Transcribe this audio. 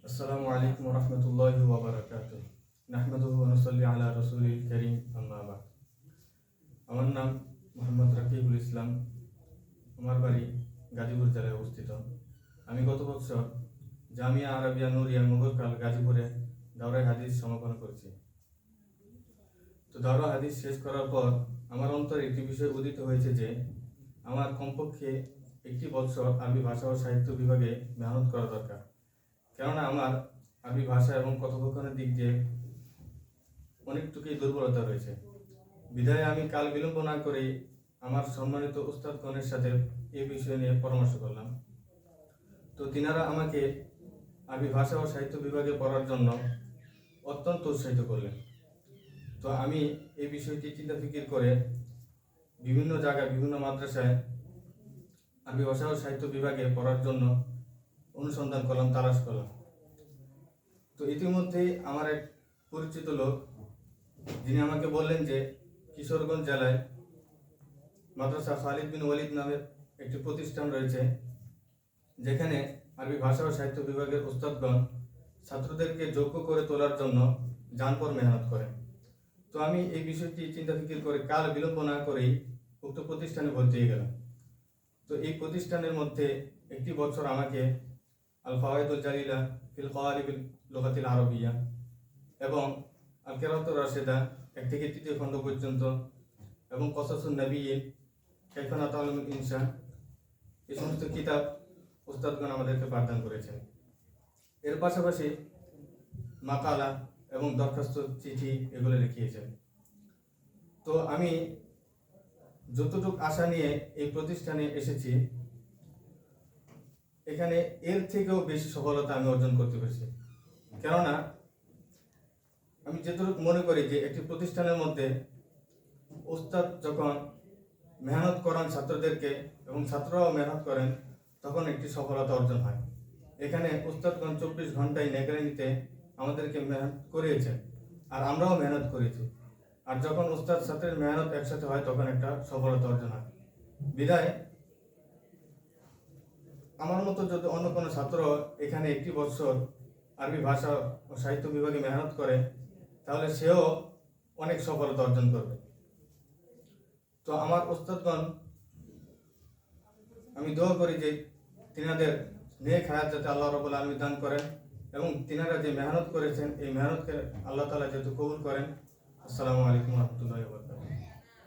আসসালামু আলাইকুম রহমতুল্লাহি ওয়া বারাকাতুহু। নাহমাদুহু ওয়া নুসাল্লি আলা রাসূলিল কারীম, আম্মা বা'দ। আমার নাম মোহাম্মদ রাকিবুল ইসলাম। আমার বাড়ি গাজীপুর জেলায় অবস্থিত। আমি গত বছর জামিয়া আরাবিয়া নুরিয়া মুগরকাল গাজীপুরে দাওরায়ে হাদিস সমাপন করেছি। তো দাওরা হাদিস শেষ করার পর আমার অন্তরে একটি বিষয় উদিত হয়েছে যে আমার কমপক্ষে একটি বছর আরবি ভাষা ও সাহিত্য বিভাগে মেহনত করা দরকার। কেননা আমার আরবি ভাষা এবং কথোপকথনের দিক দিয়ে অনেকটুকুই দুর্বলতা রয়েছে। বিধায় আমি কাল বিলম্ব না করে আমার সম্মানিত উস্তাদগণের সাথে এই বিষয় নিয়ে পরামর্শ করলাম। তো তিনারা আমাকে আরবি ভাষা ও সাহিত্য বিভাগে পড়ার জন্য অত্যন্ত উৎসাহিত করলেন। তো আমি এই বিষয়টি চিন্তা ফিকির করে বিভিন্ন জায়গায় বিভিন্ন মাদ্রাসায় আরবি ভাষা ও সাহিত্য বিভাগে পড়ার জন্য অনুসন্ধান করলাম, তালাশ করলাম। তো ইতিমধ্যেই আমার এক পরিচিত লোক, যিনি আমাকে বললেন যে কিশোরগঞ্জ জেলায় মাদ্রাসা খালিদ বিন ওয়ালিদ নামের একটি প্রতিষ্ঠান রয়েছে, যেখানে আরবি ভাষা ও সাহিত্য বিভাগের উস্তাদগণ ছাত্রদেরকে যোগ্য করে তোলার জন্য জানপর মেহনত করেন। তো আমি এই বিষয়টি চিন্তা ফিকির করে কাল বিলম্ব না করেই উক্ত প্রতিষ্ঠানে ভর্তি হয়ে গেলাম। তো এই প্রতিষ্ঠানের মধ্যে একটি বছর আমাকে আল ফাওয়াইদুল জালিলা ফিল কাওয়ালিবিল লুগাতিল আরবিয়া এবং আল কিরাআতুর রাশিদা 1 থেকে 3 খণ্ড পর্যন্ত এবং কসাসুন নবিয়্যিন, কাইফা নাতাআল্লামুল ইনশা, এই সমস্ত কিতাব উস্তাদগণ আমাদেরকে পাঠদান করেছেন। এর পাশাপাশি মাকালা এবং দরখাস্ত চিঠি এগুলো লিখিয়েছেন। তো আমি যতটুকু আশা নিয়ে এই প্রতিষ্ঠানে এসেছি, এখানে এর থেকেও বেশি সফলতা আমি অর্জন করতে পেরেছি। কেননা আমি যতটুকু মনে করি যে একটি প্রতিষ্ঠানের মধ্যে উস্তাদ যখন মেহনত করান ছাত্রদেরকে এবং ছাত্ররাও মেহনত করেন, তখন একটি সফলতা অর্জন হয়। এখানে উস্তাদগণ 24 ঘন্টায় নিতে আমাদেরকে মেহনত করিয়েছেন, আর আমরাও মেহনত করেছি। আর যখন উস্তাদ ছাত্রের মেহনত একসাথে হয়, তখন একটা সফলতা অর্জন হয়। বিদায় আমার মতো যদি অন্য কোনো ছাত্র এখানে একটি বছর আরবি ভাষা ও সাহিত্য বিভাগে মেহনত করে, তাহলে সেও অনেক সফলতা অর্জন করবে। তো আমার উস্তাদগণ, আমি দোয়া করি যে তিনাদের নেক হায়াত যাতে আল্লাহ রাব্বুল আলামিন দান করেন এবং তিনারা যে মেহনত করেছেন এই মেহনতকে আল্লাহ তাআলা যাতে কবুল করেন। আসসালামু আলাইকুম ওয়া রাহমাতুল্লাহি ওয়া বারাকাতুহু।